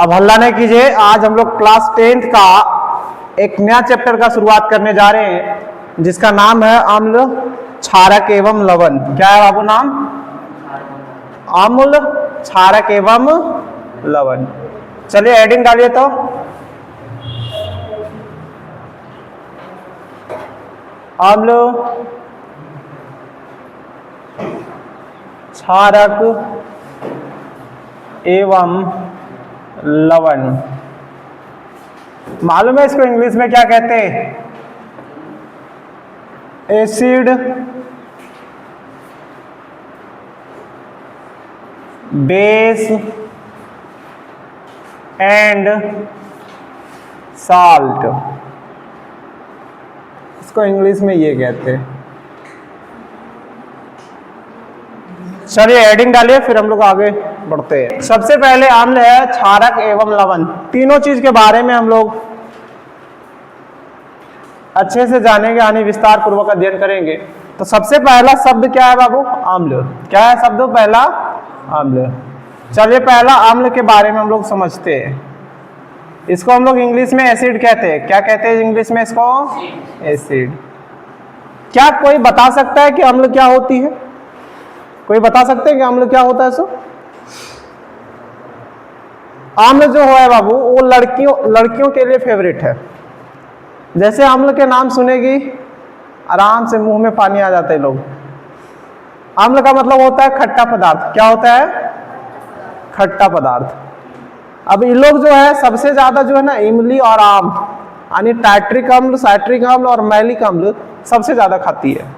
अब हल्ला नहीं कीजिए। आज हम लोग क्लास 10th का एक नया चैप्टर का शुरुआत करने जा रहे हैं जिसका नाम है अम्ल, क्षारक एवं लवण। क्या है बाबू नाम? अम्ल, क्षारक एवं लवण। चलिए हेडिंग डालिए तो। अम्ल, क्षारक एवं लवण। मालूम है इसको इंग्लिश में क्या कहते हैं? Acid, base and salt. इसको इंग्लिश में ये कहते हैं। चलिए हेडिंग डालिए फिर हम लोग आगे बढ़ते हैं। सबसे पहले अम्ल है, क्षारक एवं लवण। तीनों चीज के बारे में हम लोग अच्छे से जानेंगे, यानी विस्तार पूर्वक अध्ययन करेंगे। तो सबसे पहला शब्द क्या है बाबू? अम्ल। क्या है शब्द पहला? अम्ल। चलिए पहला अम्ल के बारे में हम लोग समझते हैं। इसको हम लोग इंग्लिश में एसिड कहते हैं। क्या कहते हैं इंग्लिश में इसको? एसिड। क्या कोई बता सकता है कि अम्ल क्या होती है? कोई बता सकते हैं कि अम्ल क्या होता है? सो अम्ल जो है बाबू वो लड़कियों के लिए फेवरेट है। जैसे अम्ल के नाम सुनेगी आराम से मुंह में पानी आ जाते हैं लोग। अम्ल का मतलब होता है खट्टा पदार्थ। क्या होता है? खट्टा पदार्थ। अब ये लोग जो है सबसे ज्यादा जो है ना इमली और आम, यानी टाइट्रिक अम्ल, साइट्रिक अम्ल और मैलिक अम्ल सबसे ज्यादा खाती है।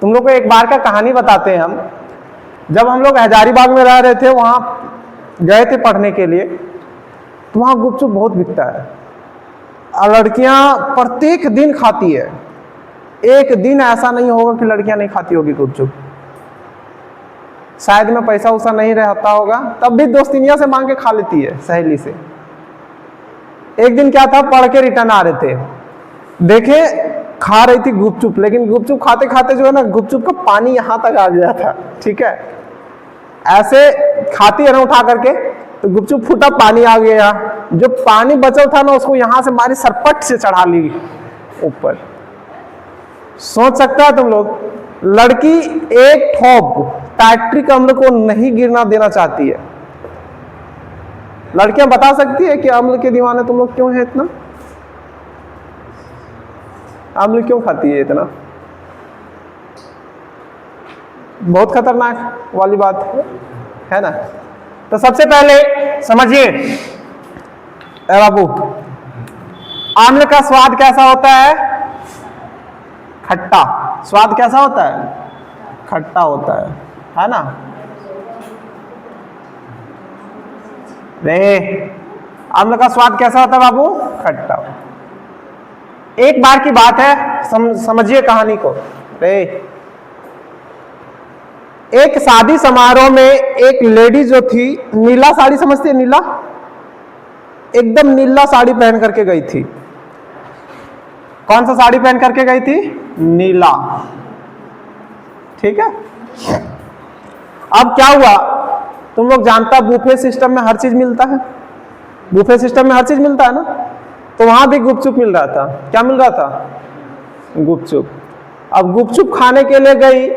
तुम लोग को एक बार का कहानी बताते हैं हम। जब हम लोग हजारीबाग में रह रहे थे, वहां गए थे पढ़ने के लिए, तो वहां गुपचुप बहुत बिकता है और लड़कियां प्रत्येक दिन खाती है। एक दिन ऐसा नहीं होगा कि लड़कियां नहीं खाती होगी गुपचुप। शायद में पैसा वैसा नहीं रहता होगा, तब भी दोस्तिनिया से मांग के खा लेती है सहेली से। एक दिन क्या था, पढ़ के रिटर्न आ रहे थे, देखे खा रही थी गुपचुप, लेकिन गुपचुप खाते खाते जो है ना गुपचुप का पानी यहां तक आ गया था। ठीक है, ऐसे खाती है ना उठा करके, तो गुपचुप फूटा, पानी आ गया। जो पानी बचा था ना उसको यहां से मारी, सरपट से चढ़ा ली ऊपर। सोच सकता है तुम लोग, लड़की एक ठोप टाइट्रिक अम्ल को नहीं गिरना देना चाहती है। लड़कियां बता सकती है कि अम्ल के दीवाने तुम लोग क्यों है इतना? अम्ल क्यों खाती है इतना? बहुत खतरनाक वाली बात है ना। तो सबसे पहले समझिए बाबू, अम्ल का स्वाद कैसा होता है? खट्टा। स्वाद कैसा होता है? खट्टा होता है ना। रे अम्ल का स्वाद कैसा होता है बाबू? खट्टा। एक बार की बात है, समझिए कहानी को। रे एक शादी समारोह में एक लेडी जो थी, नीला साड़ी समझती है? नीला, एकदम नीला साड़ी पहन करके गई थी। कौन सा साड़ी पहन करके गई थी? नीला। ठीक है। अब क्या हुआ, तुम लोग जानता बुफे सिस्टम में हर चीज मिलता है। बुफे सिस्टम में हर चीज मिलता है ना, तो वहां भी गुपचुप मिल रहा था। क्या मिल रहा था? गुपचुप। अब गुपचुप खाने के लिए गई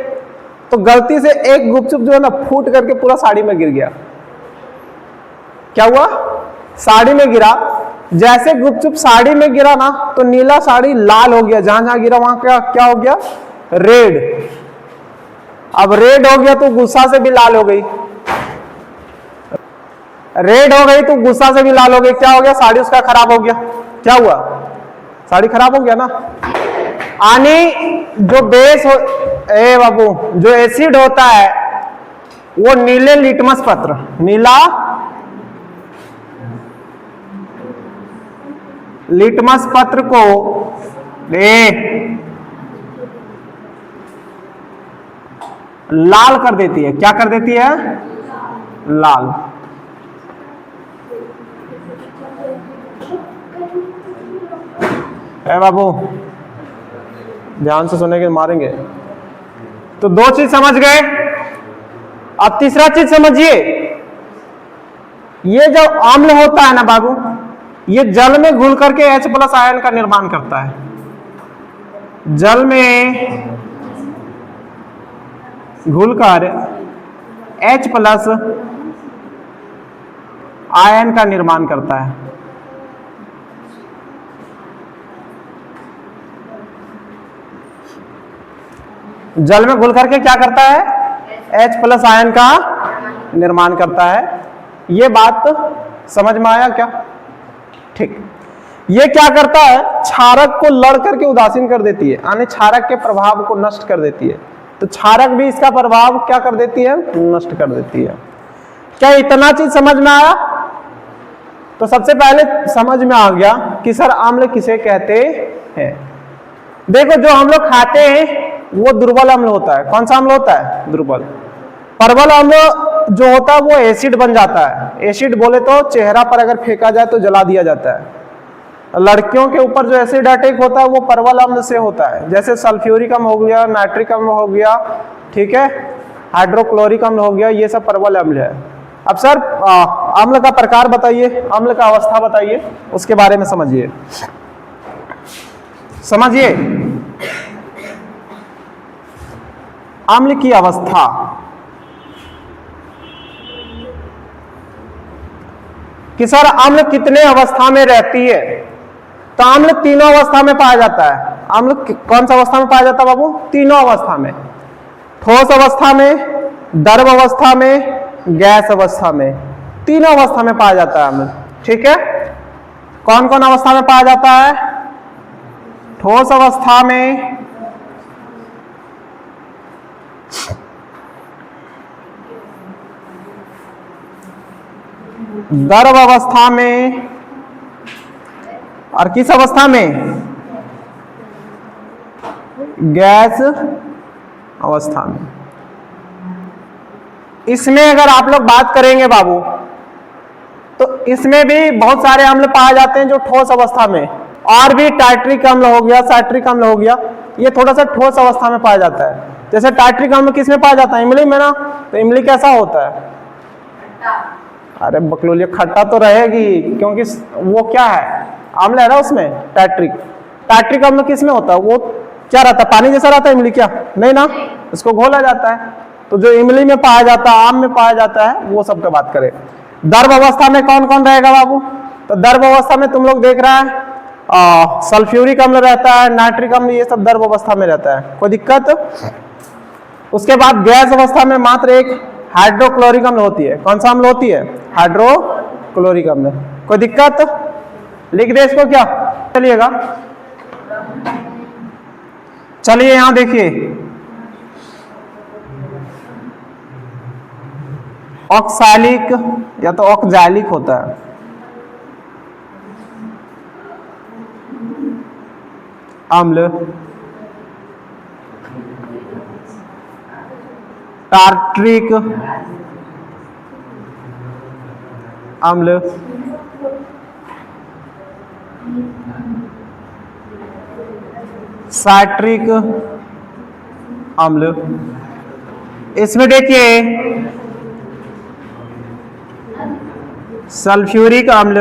तो गलती से एक गुपचुप जो है ना फूट करके पूरा साड़ी में गिर गया। क्या हुआ? साड़ी में गिरा। जैसे गुपचुप साड़ी में गिरा ना, तो नीला साड़ी लाल हो गया। जहां जहां गिरा वहां क्या हो गया? रेड। अब रेड हो गया तो गुस्सा से भी लाल हो गई। रेड हो गई तो गुस्सा से भी लाल हो गई। क्या हो गया? साड़ी उसका खराब हो गया। क्या हुआ? साड़ी खराब हो गया ना। यानी जो बेस हो, बाबू, जो एसिड होता है वो नीले लिटमस पत्र, नीला लिटमस पत्र को लाल कर देती है। क्या कर देती है? लाल। बाबू ध्यान से सुनेंगे, मारेंगे। तो दो चीज समझ गए। अब तीसरा चीज समझिए। ये जो अम्ल होता है ना बाबू, ये जल में घुल करके H+ आयन का निर्माण करता है। जल में घुलकर H+ आयन का निर्माण करता है। जल में घुल करके क्या करता है? H+ आयन का निर्माण करता है। ये बात समझ में आया क्या? ठीक। ये क्या करता है? क्षारक को लड़ करके उदासीन कर देती है, यानी क्षारक के प्रभाव को नष्ट कर देती है। तो क्षारक भी इसका प्रभाव क्या कर देती है? नष्ट कर देती है। क्या इतना चीज समझ में आया? तो सबसे पहले समझ में आ गया कि सर अम्ल किसे कहते हैं। देखो, जो हम लोग खाते हैं वो दुर्बल अम्ल होता है। कौन सा अम्ल होता है? दुर्बल। प्रबल अम्ल जो होता है वो एसिड बन जाता है। एसिड बोले तो चेहरा पर अगर फेंका जाए तो जला दिया जाता है। लड़कियों के ऊपर जो एसिड अटैक होता है वो प्रबल अम्ल से होता है, जैसे सल्फ्यूरिक अम्ल हो गया, नाइट्रिक अम्ल हो गया, ठीक है, हाइड्रोक्लोरिक अम्ल हो गया, ये सब प्रबल अम्ल है। अब सर अम्ल का प्रकार बताइए, अम्ल का अवस्था बताइए, उसके बारे में समझिए। समझिए अम्ल की अवस्था। कि सर अम्ल कितने अवस्था में रहती है? तो अम्ल तीनों अवस्था में पाया जाता है। अम्ल कौन सा अवस्था में पाया जाता है बाबू? तीनों अवस्था में। ठोस अवस्था में, द्रव अवस्था में, गैस अवस्था में, तीनों अवस्था में पाया जाता है अम्ल। ठीक है, कौन कौन अवस्था में पाया जाता है? ठोस अवस्था में, द्रव अवस्था में, और किस अवस्था में? गैस अवस्था में। इसमें अगर आप लोग बात करेंगे बाबू, तो इसमें भी बहुत सारे अम्ल पाए जाते हैं जो ठोस अवस्था में, और भी टाइट्रिक अम्ल हो गया, साइट्रिक अम्ल हो गया, ये थोड़ा सा ठोस अवस्था में पाया जाता है। जैसे टाइट्रिक अम्ल किस में पाया जाता है? इमली में ना। तो इमली कैसा होता है? अरे बकलोलिया, खट्टा तो रहेगी, क्योंकि वो क्या है? अम्ल है ना उसमें, टाइट्रिक। टाइट्रिक अम्ल किस में होता है? वो क्या रहता है? पानी जैसा रहता है इमली क्या? नहीं ना, इसको घोला जाता है। तो जो इमली में पाया जाता है, आम में पाया जाता है, वो सब का बात करें। द्रव अवस्था में कौन कौन रहेगा बाबू? तो द्रव अवस्था में तुम लोग देख रहा है सल्फ्यूरिक अम्ल रहता है, नाइट्रिक अम्ल, ये सब द्रव अवस्था में रहता है, कोई दिक्कत? उसके बाद गैस अवस्था में मात्र एक हाइड्रोक्लोरिक अम्ल होती है। कौन सा अम्ल होती है? हाइड्रोक्लोरिक अम्ल। कोई दिक्कत? लिख दे इसको क्या? चलिएगा, चलिए यहां देखिए, ऑक्सैलिक या तो ऑक्सैलिक होता है, अम्ल, टार्ट्रिक अम्ल, साइट्रिक अम्ल। इसमें देखिए सल्फ्यूरिक अम्ल,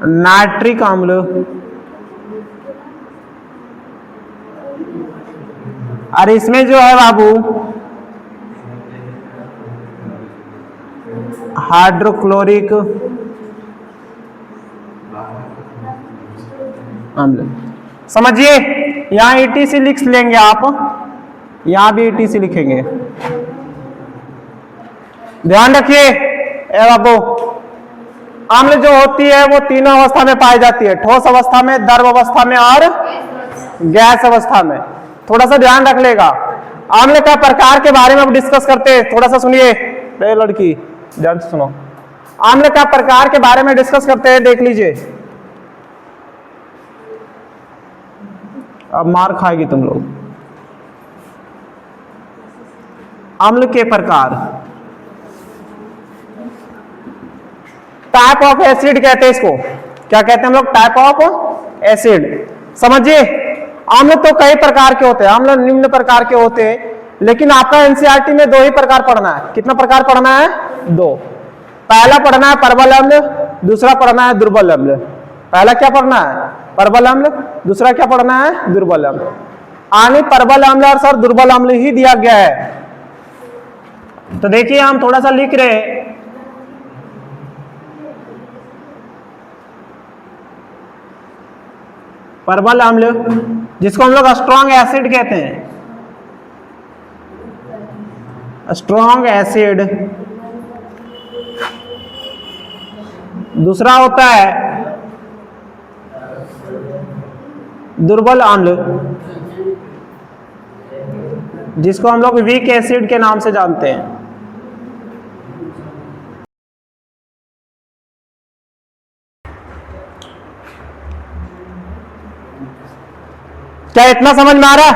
नाइट्रिक अम्ल, और इसमें जो है बाबू हाइड्रोक्लोरिक अम्ल। समझिए, यहां ETC लिख लेंगे आप, यहां भी ETC लिखेंगे। ध्यान रखिए ए बाबू, अम्ल जो होती है वो तीनों अवस्था में पाई जाती है, ठोस अवस्था में, द्रव अवस्था में और गैस अवस्था में। थोड़ा सा ध्यान रख लेगा। अम्ल का प्रकार के बारे में अब डिस्कस करते हैं, थोड़ा सा सुनिए रे लड़की, ध्यान से सुनो। अम्ल का प्रकार के बारे में डिस्कस करते हैं, देख लीजिए। अब मार खाएगी तुम लोग। अम्ल के प्रकार, टाइप ऑफ एसिड कहते हैं इसको। क्या कहते हैं हम लोग? Type of acid. समझिए, अम्ल तो कई प्रकार के होते हैं। अम्ल निम्न प्रकार के होते हैं, लेकिन आपका एनसीईआरटी में 2 ही प्रकार पढ़ना है। कितना प्रकार पढ़ना है? 2। पहला पढ़ना है प्रबल अम्ल, दूसरा पढ़ना है दुर्बल अम्ल। पहला क्या पढ़ना है? प्रबल अम्ल। दूसरा क्या पढ़ना है? दुर्बल अम्ल। आने प्रबल अम्ल और सर दुर्बल अम्ल ही दिया गया है। तो देखिए हम थोड़ा सा लिख रहे हैं, प्रबल अम्ल जिसको हम लोग स्ट्रॉन्ग एसिड कहते हैं, स्ट्रॉन्ग एसिड। दूसरा होता है दुर्बल अम्ल जिसको हम लोग वीक एसिड के नाम से जानते हैं। क्या इतना समझ में आ रहा है?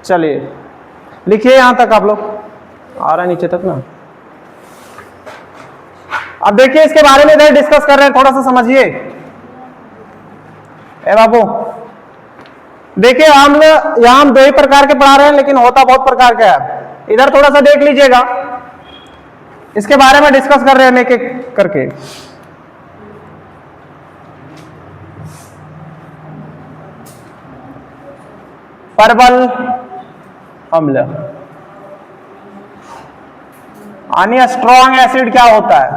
चलिए लिखिए यहां तक, आप लोग आ रहा है नीचे तक ना। अब देखिए इसके बारे में इधर डिस्कस कर रहे हैं, थोड़ा सा समझिए। ए बाबू देखिए हम यहां हम 2 ही प्रकार के पढ़ा रहे हैं, लेकिन होता बहुत प्रकार का है। इधर थोड़ा सा देख लीजिएगा, इसके बारे में डिस्कस कर रहे हैं एक एक करके। प्रबल अम्ल यानी स्ट्रॉन्ग एसिड क्या होता है?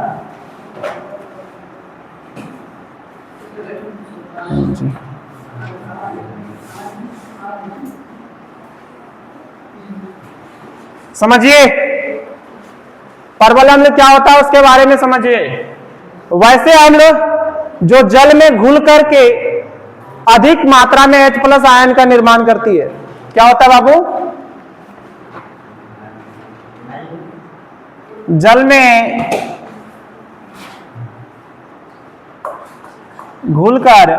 समझिए प्रबल अम्ल क्या होता है उसके बारे में समझिए। वैसे अम्ल जो जल में घुल करके अधिक मात्रा में H+ आयन का निर्माण करती है, क्या होता है बाबू? जल में घुलकर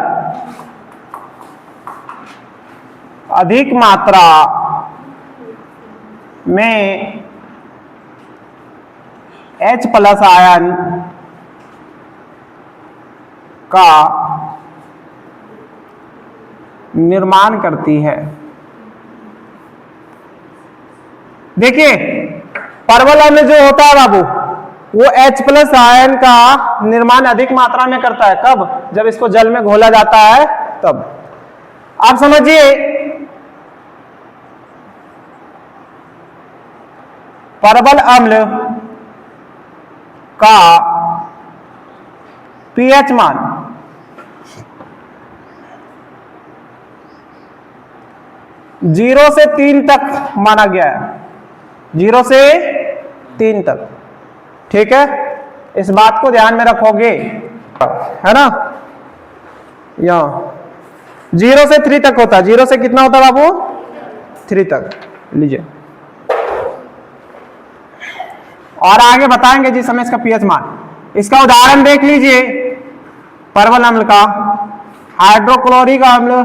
अधिक मात्रा में H+ आयन का निर्माण करती है। देखिए प्रबल अम्ल जो होता है बाबू, वो H+ आयन का निर्माण अधिक मात्रा में करता है। कब? जब इसको जल में घोला जाता है तब। आप समझिए प्रबल अम्ल का pH मान 0 से 3 तक माना गया है। 0 से 3 तक, ठीक है? इस बात को ध्यान में रखोगे, है ना? यहां 0 से 3 तक होता है। 0 से कितना होता है बाबू? 3 तक। लीजिए और आगे बताएंगे जिस समय इसका pH मान। इसका उदाहरण देख लीजिए प्रबल अम्ल का, हाइड्रोक्लोरिक अम्ल,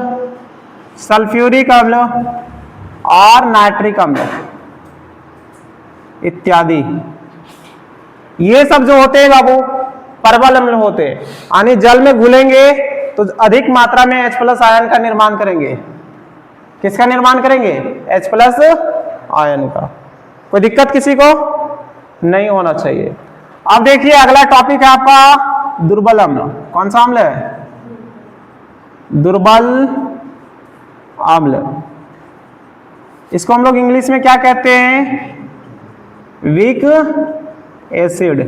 सल्फ्यूरिक अम्ल और नाइट्रिक अम्ल इत्यादि। ये सब जो होते हैं बाबू प्रबल अम्ल होते हैं, यानी जल में घुलेंगे तो अधिक मात्रा में H+ आयन का निर्माण करेंगे। किसका निर्माण करेंगे? H+ आयन का। कोई दिक्कत किसी को नहीं होना चाहिए। अब देखिए अगला टॉपिक है आपका दुर्बल अम्ल। कौन सा अम्ल है? दुर्बल अम्ल। इसको हम लोग इंग्लिश में क्या कहते हैं? Weak acid.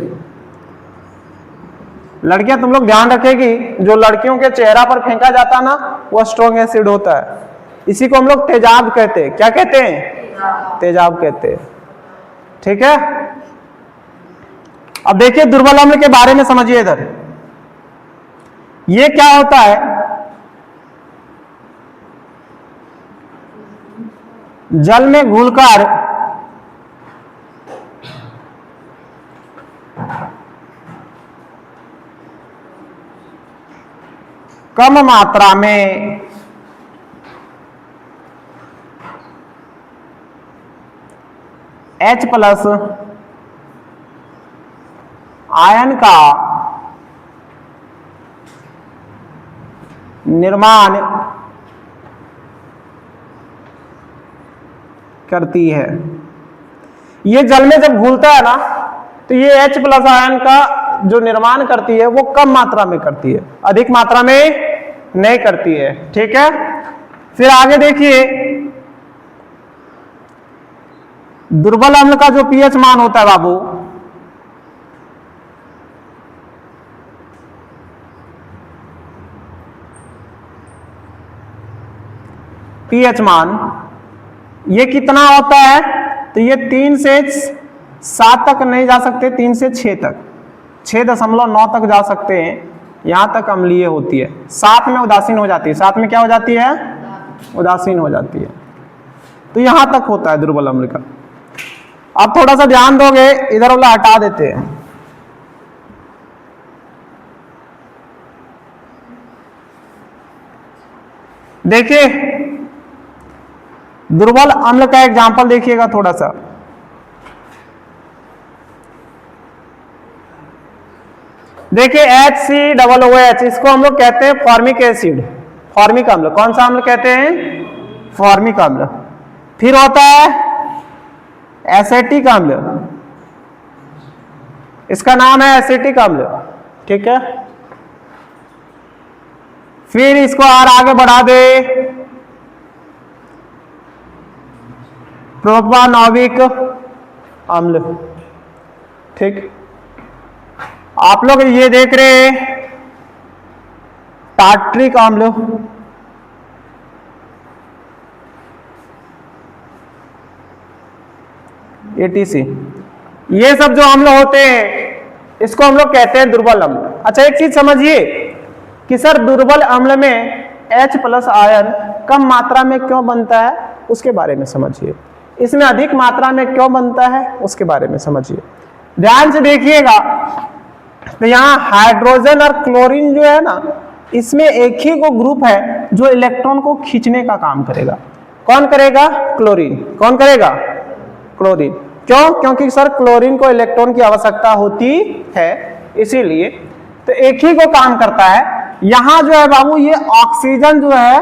लड़कियां तुम लोग ध्यान रखेगी, जो लड़कियों के चेहरा पर फेंका जाता ना, वो स्ट्रॉन्ग एसिड होता है। इसी को हम लोग तेजाब कहते हैं। क्या कहते हैं? तेजाब कहते हैं, ठीक है? अब देखिए दुर्बल अम्ल के बारे में समझिए। इधर ये क्या होता है? जल में घुलकर कम मात्रा में H+ आयन का निर्माण करती है। ये जल में जब घुलता है ना तो ये H प्लस आयन का जो निर्माण करती है वो कम मात्रा में करती है, अधिक मात्रा में नहीं करती है। ठीक है, फिर आगे देखिए दुर्बल अम्ल का जो पीएच मान होता है बाबू, पीएच मान ये कितना होता है, तो ये 3 से 7 तक नहीं जा सकते, 3 से 6 तक, 6.9 तक जा सकते हैं, यहां तक अम्लीय होती है। 7 में उदासीन हो जाती है, 7 में क्या हो जाती है, उदासीन हो जाती है। तो यहां तक होता है दुर्बल अम्ल का। अब थोड़ा सा ध्यान दोगे, इधर वाला हटा देते हैं। देखिए दुर्बल अम्ल का एग्जांपल देखिएगा थोड़ा सा। देखिए HCOOH, इसको हम लोग कहते हैं फॉर्मिक एसिड, फॉर्मिक अम्ल। कौन सा अम्ल कहते हैं, फॉर्मिक अम्ल। फिर होता है एसिटिक अम्ल, इसका नाम है एसिटिक अम्ल। ठीक है, फिर इसको और आगे बढ़ा दे, प्रोपानॉविक अम्ल। ठीक, आप लोग ये देख रहे हैं टार्ट्रिक अम्ल, ATC। ये सब जो अम्ल होते हैं इसको हम लोग कहते हैं दुर्बल अम्ल। अच्छा एक चीज समझिए कि सर दुर्बल अम्ल में H प्लस आयन कम मात्रा में क्यों बनता है, उसके बारे में समझिए। इसमें अधिक मात्रा में क्यों बनता है, उसके बारे में समझिए। ध्यान से देखिएगा, तो यहाँ हाइड्रोजन और क्लोरीन जो है ना, इसमें एक ही को ग्रुप है जो इलेक्ट्रॉन को खींचने का काम करेगा। कौन करेगा, क्लोरीन। कौन करेगा, क्लोरीन। क्यों, क्योंकि सर क्लोरीन को इलेक्ट्रॉन की आवश्यकता होती है, इसीलिए तो एक ही को काम करता है। यहां जो है बाबू ये ऑक्सीजन जो है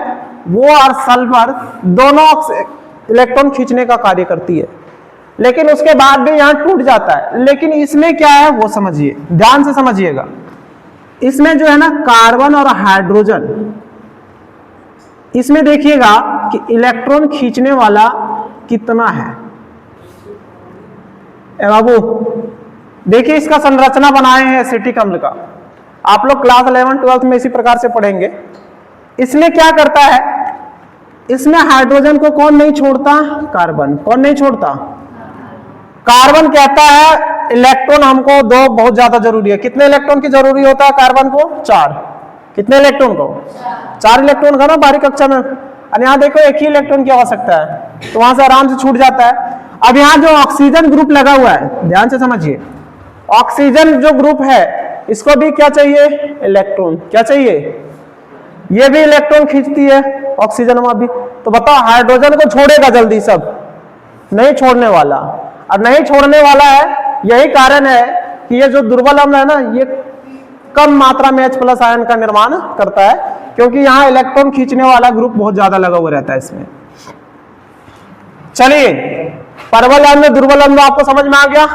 वो और सल्फर दोनों इलेक्ट्रॉन खींचने का कार्य करती है, लेकिन उसके बाद भी यहां टूट जाता है। लेकिन इसमें क्या है वो समझिए, ध्यान से समझिएगा। इसमें जो है ना कार्बन और हाइड्रोजन, इसमें देखिएगा कि इलेक्ट्रॉन खींचने वाला कितना है। ए बाबू देखिए इसका संरचना बनाए हैं एसिटिक अम्ल का, आप लोग क्लास 11 12 में इसी प्रकार से पढ़ेंगे। इसमें क्या करता है, इसमें हाइड्रोजन को कौन नहीं छोड़ता, कार्बन। कौन नहीं छोड़ता, कार्बन कहता है इलेक्ट्रॉन हमको 2 बहुत ज्यादा जरूरी है। कितने इलेक्ट्रॉन की जरूरी होता है कार्बन को, 4। कितने इलेक्ट्रॉन को, 4 इलेक्ट्रॉन का ना बाहरी कक्षा में। और यहाँ देखो एक ही इलेक्ट्रॉन की आवश्यकता है, तो वहां से आराम से छूट जाता है। अब यहाँ जो ऑक्सीजन ग्रुप लगा हुआ है, ध्यान से समझिए, ऑक्सीजन जो ग्रुप है इसको भी क्या चाहिए, इलेक्ट्रॉन। क्या चाहिए, ये भी इलेक्ट्रॉन खींचती है ऑक्सीजन में भी। तो बताओ हाइड्रोजन को छोड़ेगा जल्दी, सब नहीं छोड़ने वाला। और नहीं छोड़ने वाला है, यही कारण है कि ये जो दुर्बल अम्ल है ना, ये कम मात्रा में H प्लस आयन का निर्माण करता है, क्योंकि यहाँ इलेक्ट्रॉन खींचने वाला ग्रुप बहुत ज्यादा लगा हुआ रहता है इसमें। चलिए प्रबल अम्ल दुर्बल अम्ल आपको समझ में आ गया,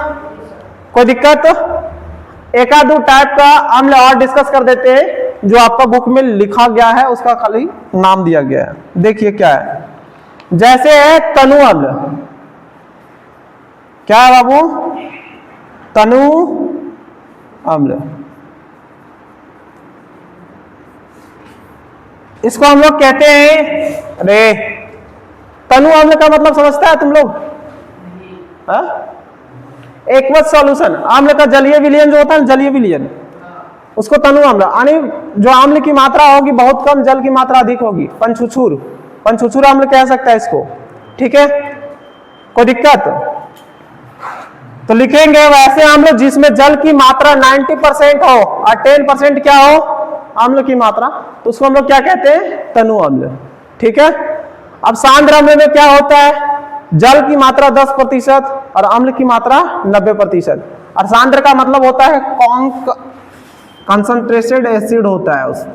कोई दिक्कत। एक आध 2 टाइप का अम्ल और डिस्कस कर देते हैं जो आपका बुक में लिखा गया है, उसका खाली नाम दिया गया है। देखिए क्या है, जैसे है तनु अम्ल। क्या है बाबू, तनु अम्ल। इसको हम लोग कहते हैं, अरे तनु अम्ल का मतलब समझता है तुम लोग, एक्वस सॉल्यूशन। अम्ल का जलीय विलयन जो होता है, जलीय विलयन, उसको तनु अम्ल। यानी जो अम्ल की मात्रा होगी बहुत कम, जल की मात्रा अधिक होगी, पंचुछुर। पंचुछुर अम्ल कह सकता है इसको। ठीक है, कोई दिक्कत। तो लिखेंगे वैसे अम्ल जिसमें जल की मात्रा 90% हो और 10% क्या हो, अम्ल की मात्रा, तो उसको हम लोग क्या कहते हैं, तनु अम्ल। ठीक है, अब सांद्र अम्ल में क्या होता है, जल की मात्रा 10% और अम्ल की मात्रा 90%। और सांद्र का मतलब होता है कंसंट्रेटेड एसिड होता है उस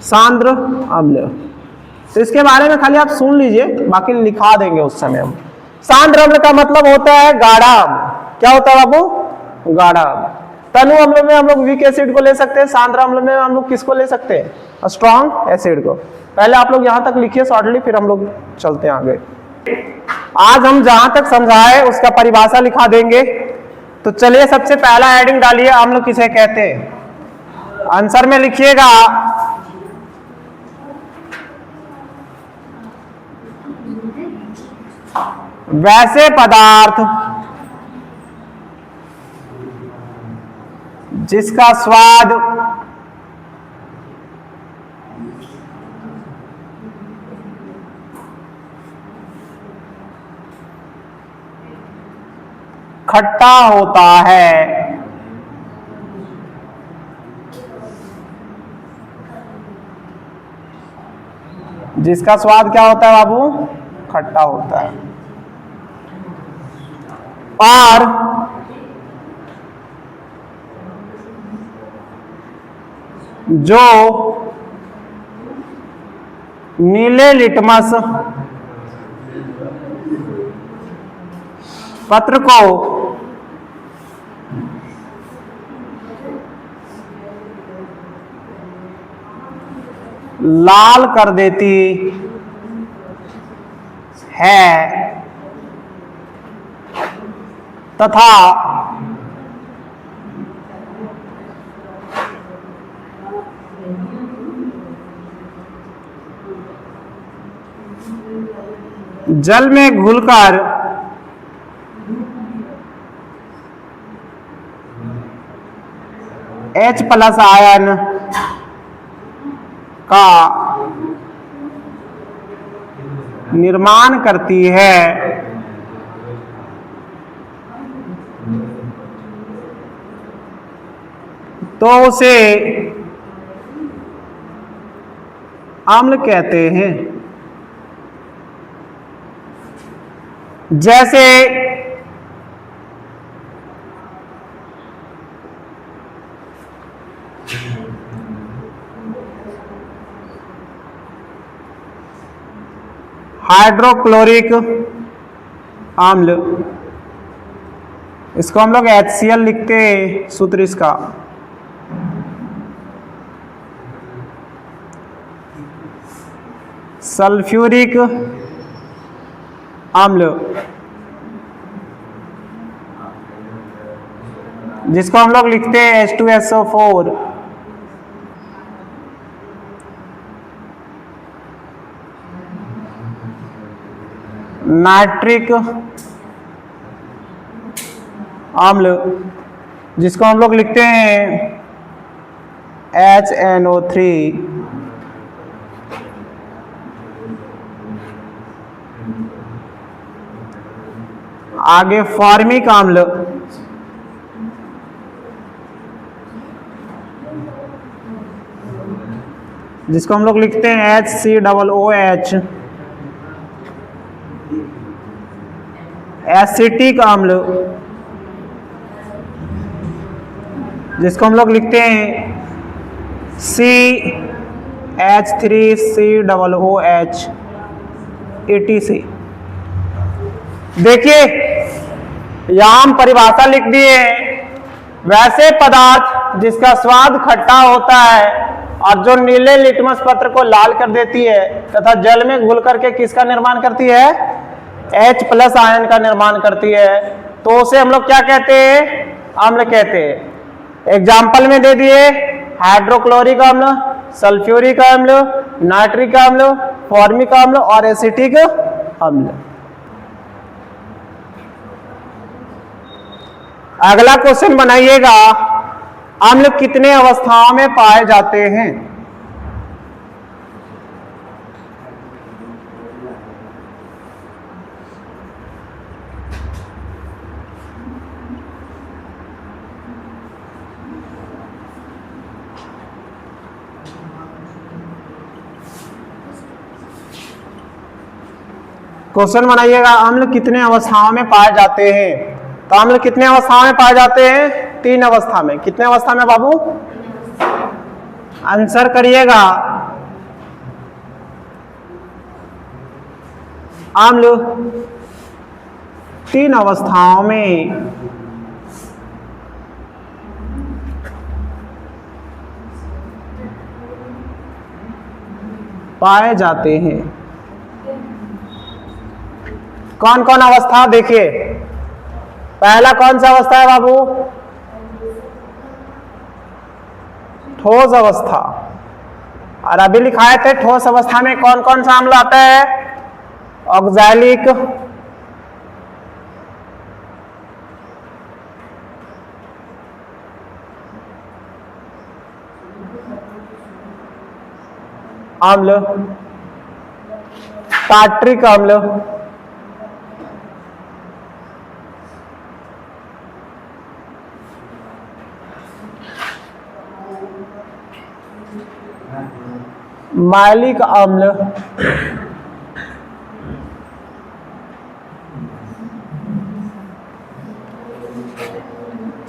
सांद्र अम्ल। तो इसके बारे में खाली आप सुन लीजिए, बाकी लिखा देंगे उस समय हम। सांद्र अम्ल का मतलब होता है गाढ़ा अम्ल। क्या होता है बाबू? गाढ़ा अम्ल। तनु अम्ल में हम लोग वीक एसिड को ले सकते हैं, सांद्र अम्ल में हम लोग किसको ले सकते हैं? स्ट्रॉन्ग एसिड को। पहले आप लोग यहां तक लिखिए शॉर्टली, फिर हम लोग चलते हैं आगे। आज हम जहां तक समझाए उसका परिभाषा लिखा देंगे। तो चलिए सबसे पहला हेडिंग डालिए, अम्ल किसे कहते हैं? आंसर में लिखिएगा वैसे पदार्थ जिसका स्वाद खट्टा होता है। जिसका स्वाद क्या होता है बाबू? खट्टा होता है। और जो नीले लिटमस पत्र को लाल कर देती है तथा जल में घुलकर H+ आयन का निर्माण करती है, तो उसे अम्ल कहते हैं। जैसे हाइड्रोक्लोरिक अम्ल, इसको हम लोग HCl लिखते हैं, सूत्र इसका। सल्फ्यूरिक अम्ल, जिसको हम लोग लिखते हैं H2SO4। नाइट्रिक अम्ल, जिसको हम लोग लिखते हैं HNO3। आगे फॉर्मिक अम्ल, जिसको हम लोग लिखते हैं HCOOH। एसिटिक अम्ल, जिसको हम लोग लिखते हैं CH3COOH ETC। देखिए यहां हम परिभाषा लिख दिए, वैसे पदार्थ जिसका स्वाद खट्टा होता है और जो नीले लिटमस पत्र को लाल कर देती है तथा जल में घुल करके किसका निर्माण करती है? H+ आयन का निर्माण करती है, तो उसे हम लोग क्या कहते हैं? अम्ल कहते हैं। एग्जाम्पल में दे दिए हाइड्रोक्लोरिक अम्ल, सल्फ्यूरिक अम्ल, नाइट्रिक अम्ल, फॉर्मिक अम्ल और एसिटिक अम्ल। अगला क्वेश्चन बनाइएगा, अम्ल कितने अवस्थाओं में पाए जाते हैं? क्वेश्चन बनाइएगा, अम्ल कितने अवस्थाओं में पाए जाते हैं? तो अम्ल कितने अवस्थाओं में पाए जाते हैं? 3 अवस्था में। कितने अवस्था में बाबू? आंसर करिएगा। अम्ल 3 अवस्थाओं में पाए जाते हैं। कौन कौन अवस्था देखिए, पहला कौन सा अवस्था है बाबू? ठोस अवस्था। और अभी लिखाए थे ठोस अवस्था में कौन कौन सा अम्ल आता है? ऑक्सैलिक, अम्ल, टार्ट्रिक अम्ल, मैलिक अम्ल,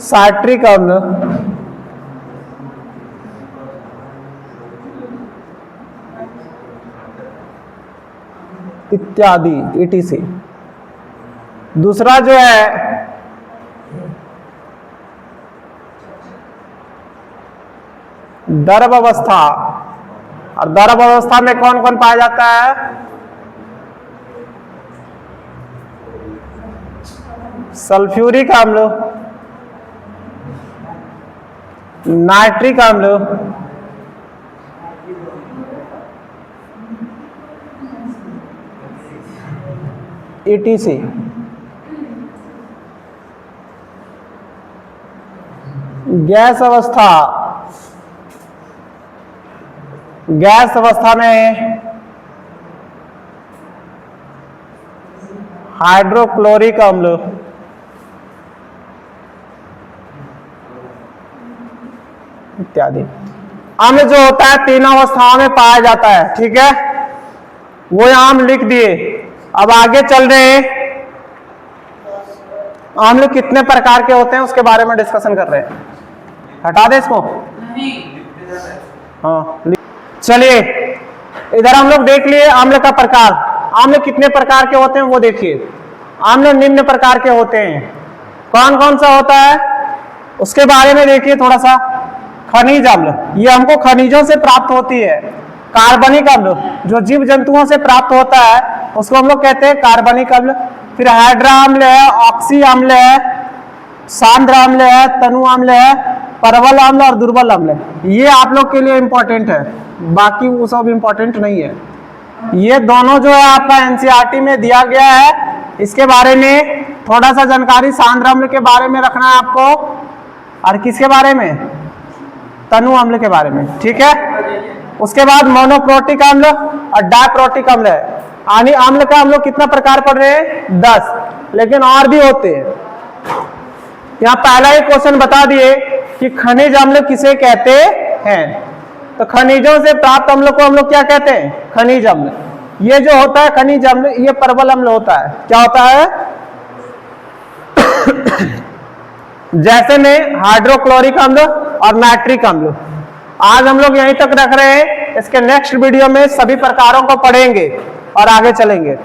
साइट्रिक अम्ल, इत्यादि etc। दूसरा जो है द्रव अवस्था। और द्रव अवस्था में कौन कौन पाया जाता है? सल्फ्यूरिक अम्ल, नाइट्रिक अम्ल, etc। गैस अवस्था, गैस अवस्था में हाइड्रोक्लोरिक अम्ल, इत्यादि। अम्ल जो होता है 3 अवस्थाओं में पाया जाता है, ठीक है, वो यहां हम लिख दिए। अब आगे चल रहे हैं, अम्ल कितने प्रकार के होते हैं उसके बारे में डिस्कशन कर रहे हैं। हटा दे इसको। हाँ चलिए, इधर हम लोग देख लिए अम्ल का प्रकार। अम्ल कितने प्रकार के होते हैं वो देखिए। अम्ल निम्न प्रकार के होते हैं। कौन कौन सा होता है उसके बारे में देखिए थोड़ा सा। खनिज अम्ल, ये हमको खनिजों से प्राप्त होती है। कार्बनिक अम्ल जो जीव जंतुओं से प्राप्त होता है उसको हम लोग कहते हैं कार्बनिक अम्ल। फिर हाइड्रा अम्ल है, ऑक्सी अम्ल है, सांद्र अम्ल है, तनु अम्ल है, परवल अम्ल और दुर्बल अम्ल। ये आप लोग के लिए इंपॉर्टेंट है, बाकी वो सब इंपॉर्टेंट नहीं है। ये दोनों जो है आपका एनसीईआरटी में दिया गया है, इसके बारे में थोड़ा सा जानकारी सांद्र अम्ल के बारे में रखना है आपको। और किसके बारे में? तनु अम्ल के बारे में, ठीक है। उसके बाद मोनोप्रोटिक अम्ल और डाइप्रोटिक अम्ल है। यानी अम्ल का हम लोग कितना प्रकार पढ़ रहे हैं? 10, लेकिन और भी होते हैं। यहाँ पहला ही क्वेश्चन बता दिए कि खनिज अम्ल किसे कहते हैं। तो खनिजों से प्राप्त अम्ल को हम लोग क्या कहते हैं? खनिज अम्ल। ये जो होता है खनिज अम्ल, ये परवल अम्ल होता है। क्या होता है? जैसे में हाइड्रोक्लोरिक अम्ल और नाइट्रिक अम्ल। आज हम लोग यहीं तक रख रहे हैं, इसके नेक्स्ट वीडियो में सभी प्रकारों को पढ़ेंगे और आगे चलेंगे।